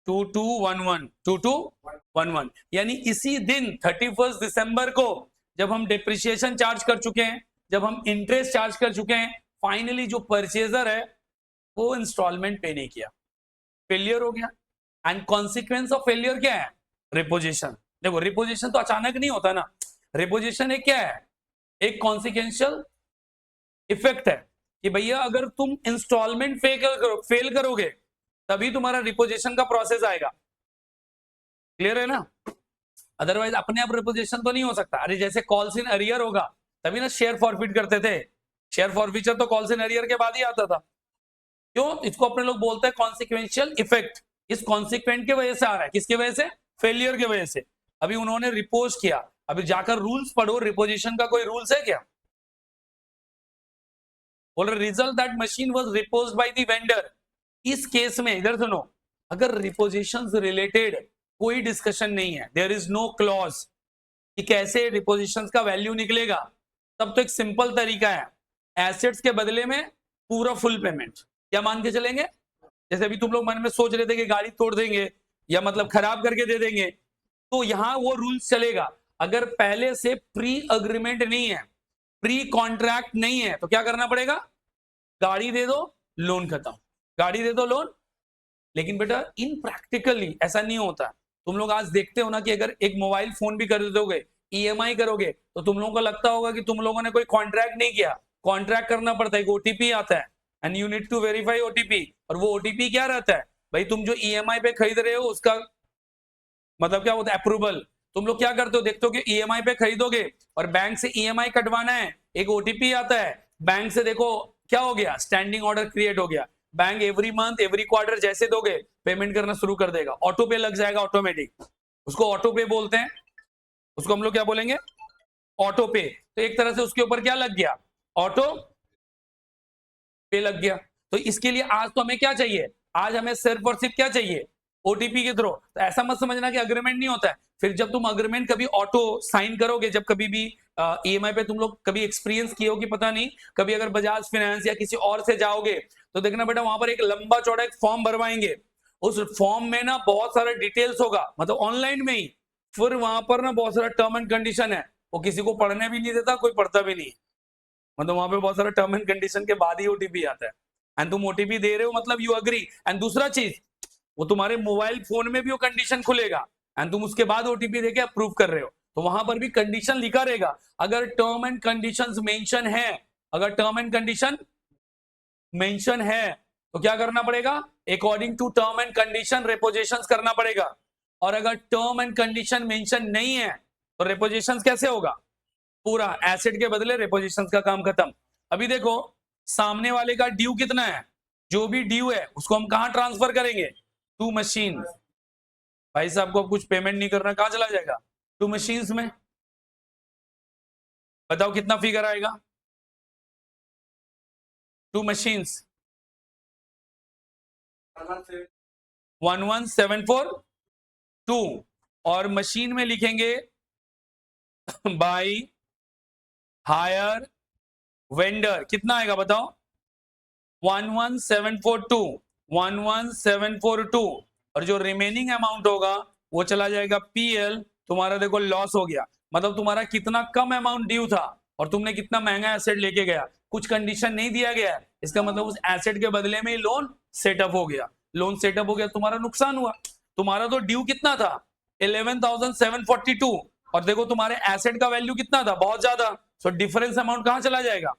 2211, यानी इसी दिन 31 दिसंबर को जब हम डेप्रिसिएशन चार्ज कर चुके हैं, जब हम इंटरेस्ट चार्ज कर चुके हैं, फाइनली जो परचेजर है वो इंस्टॉलमेंट पे नहीं किया, फेलियर हो गया। एंड कॉन्सिक्वेंस ऑफ फेलियर क्या है? रिपोजिशन। देखो रिपोजिशन तो अचानक नहीं होता ना, रिपोजिशन एक क्या है? एक कॉन्सिक्वेंशियल इफेक्ट है कि भैया अगर तुम इंस्टॉलमेंट फेल करोगे तभी तुम्हारा रिपोजिशन का प्रोसेस आएगा। क्लियर है ना? अदरवाइज अपने आप रिपोजिशन तो नहीं हो सकता। अरे जैसे कॉल्स इन अरियर होगा तभी ना शेयर फॉरफिट करते थे। शेयर फॉरफिचर तो कॉल्स इन एरियर के बाद ही आता था। क्यों? इसको अपने लोग बोलते हैं कॉन्सिक्वेंशियल इफेक्ट। इस कॉन्सिक्वेंट की वजह से आ रहा है, किसकी वजह से? फेलियर की वजह से। अभी उन्होंने रिपोज किया, अभी जाकर रूल्स पढ़ो, रिपोजिशन का कोई रूल्स है क्या? बोल रहे result that machine was repossessed by the vendor. इस केस में इधर सुनो, अगर रिपोजिशन रिलेटेड कोई डिस्कशन नहीं है, देयर इज नो क्लॉज कि कैसे रिपोजिशन का वैल्यू निकलेगा, तब तो एक सिंपल तरीका है, एसेट्स के बदले में पूरा फुल पेमेंट। क्या मान के चलेंगे? जैसे अभी तुम लोग मन में सोच रहे थे कि गाड़ी तोड़ देंगे या मतलब खराब करके दे देंगे, तो यहां वो रूल्स चलेगा। अगर पहले से प्री अग्रीमेंट नहीं है, प्री कॉन्ट्रैक्ट नहीं है, तो क्या करना पड़ेगा? गाड़ी दे दो, लोन खत्म। गाड़ी दे दो, लोन। लेकिन बेटा इन प्रैक्टिकली ऐसा नहीं होता। तुम लोग आज देखते हो ना कि अगर एक मोबाइल फोन भी कर दोगे, ईएमआई करोगे, तो तुम लोगों को लगता होगा कि तुम लोगों ने कोई कॉन्ट्रैक्ट नहीं किया। कॉन्ट्रैक्ट करना पड़ता है, एक ओटीपी आता है and you need to verify OTP. और वो ओटीपी क्या रहता है भाई? तुम जो ईएमआई पे खरीद रहे हो उसका मतलब क्या होता है? अप्रूवल। तुम लोग क्या करते हो, देखते हो कि ईएमआई पे खरीदोगे और बैंक से ईएमआई कटवाना है, एक ओटीपी आता है बैंक से, देखो क्या हो गया, स्टैंडिंग ऑर्डर क्रिएट हो गया। Bank every month every quarter जैसे दोगे पेमेंट करना शुरू कर देगा, ऑटो पे लग जाएगा ऑटोमेटिक। उसको ऑटो पे बोलते हैं, उसको हम लोग क्या बोलेंगे? ऑटो पे। तो एक तरह से उसके ऊपर क्या लग गया? ऑटो पे लग गया। तो इसके लिए आज तो हमें क्या चाहिए? आज हमें सिर्फ और सिर्फ क्या चाहिए? ओटीपी के थ्रू। तो ऐसा मत समझना कि अग्रीमेंट नहीं होता है। फिर जब तुम अग्रीमेंट कभी ऑटो साइन करोगे, जब कभी भी ईएमआई पे तुम लोग कभी एक्सपीरियंस किए हो कि पता नहीं, कभी अगर बजाज फाइनेंस या किसी और से जाओगे तो देखना बेटा वहां पर एक लंबा चौड़ा एक फॉर्म भरवाएंगे। उस फॉर्म में ना बहुत सारा डिटेल्स होगा, मतलब ऑनलाइन में ही। फिर वहां पर ना बहुत सारा टर्म एंड कंडीशन है, वो किसी को पढ़ने भी नहीं देता, कोई पढ़ता भी नहीं। मतलब वहां पे बहुत सारा टर्म एंड कंडीशन के बाद ही ओटीपी आता है। एंड तुम ओटीपी दे रहे हो मतलब यू अग्री। एंड दूसरा चीज, वो तुम्हारे मोबाइल फोन में भी वो कंडीशन खुलेगा एंड तुम उसके बाद ओटीपी देके अप्रूव कर रहे हो, तो वहां पर भी कंडीशन लिखा रहेगा। अगर टर्म एंड कंडीशंस मेंशन है, अगर टर्म एंड कंडीशन मेंशन है तो क्या करना पड़ेगा? According to term and condition repossession करना पड़ेगा। और अगर टर्म एंड कंडीशन मेंशन नहीं है तो रेपोजिशन कैसे होगा? पूरा एसेट के बदले रेपोजिशन का काम खत्म। अभी देखो सामने वाले का ड्यू कितना है, जो भी ड्यू है उसको हम कहां ट्रांसफर करेंगे? To machine. भाई साहब को कुछ पेमेंट नहीं करना, कहां चला जाएगा? टू मशीन्स में। बताओ कितना फिगर आएगा? टू मशीन्स 11742 और मशीन में लिखेंगे बाई हायर वेंडर। कितना आएगा बताओ? 11742 और जो रिमेनिंग अमाउंट होगा वो चला जाएगा पीएल। तुम्हारा देखो लॉस हो गया, मतलब तुम्हारा कितना कम अमाउंट ड्यू था और तुमने कितना महंगा एसेट लेके गया। कुछ कंडीशन नहीं दिया गया है, इसका मतलब उस एसेट के बदले में लोन सेटअप हो गया। लोन सेटअप हो गया, तुम्हारा नुकसान हुआ। तुम्हारा तो ड्यू कितना था? 11,742 और देखो तुम्हारे एसेट का वैल्यू कितना था? बहुत ज्यादा। सो डिफरेंस अमाउंट कहां चला जाएगा?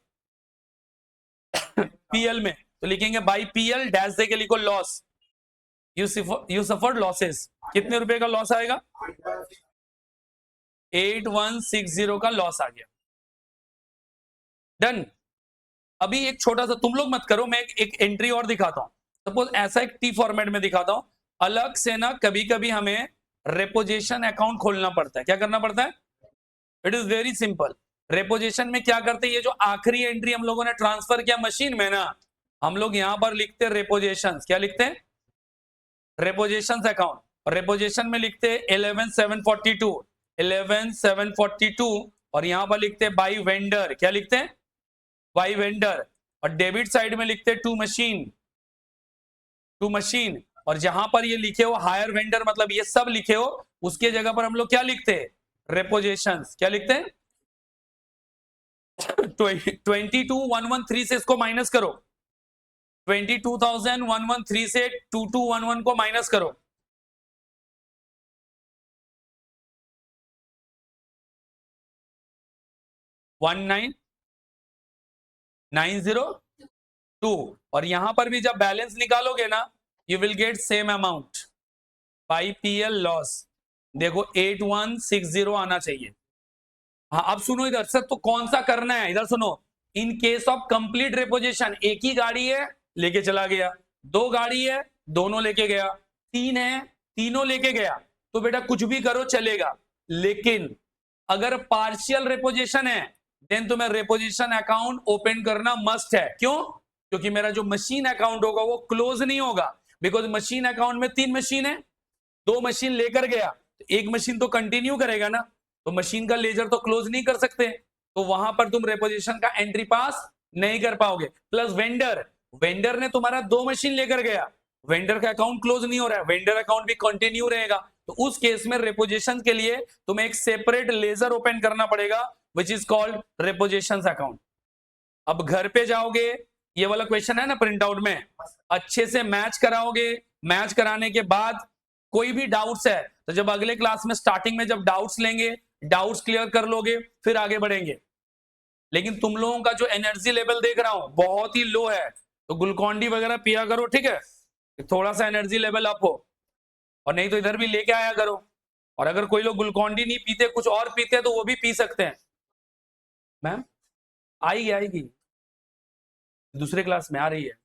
पीएल में। तो लिखेंगे बाई पीएल डैश दे के लिखो लॉस। You suffered losses. कितने रुपए का लॉस आएगा? 8160 का लॉस आ गया। डन। अभी एक छोटा सा तुम लोग मत करो, मैं एक एंट्री और दिखाता हूं। सपोज ऐसा एक टी फॉर्मेट में दिखाता हूं। अलग से ना कभी कभी हमें रेपोजिशन अकाउंट खोलना पड़ता है। क्या करना पड़ता है? It is very simple. रेपोजिशन में क्या करते हैं, ये जो आखिरी एंट्री हम लोगों ने ट्रांसफर किया मशीन में ना, हम लोग यहां पर लिखते हैं रेपोजिशन। क्या लिखते हैं? रेपोजिशन अकाउंट। और रेपोजिशन में लिखते हैं 11,742 और यहां पर लिखते हैं बाई वेंडर। क्या लिखते हैं? By vendor. और डेबिट साइड में लिखते हैं टू मशीन। और जहां पर ये लिखे हो हायर वेंडर, मतलब ये सब लिखे हो, उसके जगह पर हम लोग क्या लिखते हैं? रेपोजिशन। क्या लिखते हैं? 22,113 से इसको माइनस करो। 22,113 से 2211 को माइनस करो। वन 9,902 और यहां पर भी जब बैलेंस निकालोगे ना, you will get same amount by PL loss. देखो 8160 आना चाहिए। हाँ अब सुनो इधर सर, तो कौन सा करना है, इधर सुनो। In case of complete reposition, एक ही गाड़ी है लेके चला गया, दो गाड़ी है दोनों लेके गया, तीन है तीनों लेके गया, तो बेटा कुछ भी करो चलेगा। लेकिन अगर पार्शियल रिपोजिशन है देन तुम्हें रिपोजिशन अकाउंट ओपन करना मस्ट है। क्यों? क्योंकि मेरा जो मशीन अकाउंट होगा वो क्लोज नहीं होगा, बिकॉज मशीन अकाउंट में 3 मशीन है, 2 मशीन लेकर गया तो एक मशीन तो कंटिन्यू करेगा ना, तो मशीन का लेजर तो क्लोज नहीं कर सकते, तो वहां पर तुम रिपोजिशन का एंट्री पास नहीं कर पाओगे। प्लस वेंडर, वेंडर ने तुम्हारा 2 मशीन लेकर गया, वेंडर का अकाउंट क्लोज नहीं हो रहा है, वेंडर अकाउंट भी कंटिन्यू रहेगा, तो उस केस में रिपोजिशन के लिए तुम्हें एक सेपरेट लेजर ओपन करना पड़ेगा which is called reposition account. अब घर पे जाओगे, ये वाला क्वेश्चन है ना प्रिंट आउट में, अच्छे से मैच कराओगे, मैच कराने के बाद कोई भी डाउट्स है तो जब अगले क्लास में स्टार्टिंग में जब डाउट्स लेंगे, डाउट्स क्लियर कर लोगे फिर आगे बढ़ेंगे। लेकिन तुम लोगों का जो एनर्जी लेवल देख रहा हूं बहुत ही लो है, तो ग्लूकॉन डी वगैरह पिया करो, ठीक है, थोड़ा सा एनर्जी लेवल अप हो, और नहीं तो इधर भी लेके आया करो। और अगर कोई लोग ग्लूकॉन डी नहीं पीते कुछ और पीते हैं तो वो भी पी सकते हैं। मैम आएगी आएगी, दूसरे क्लास में आ रही है।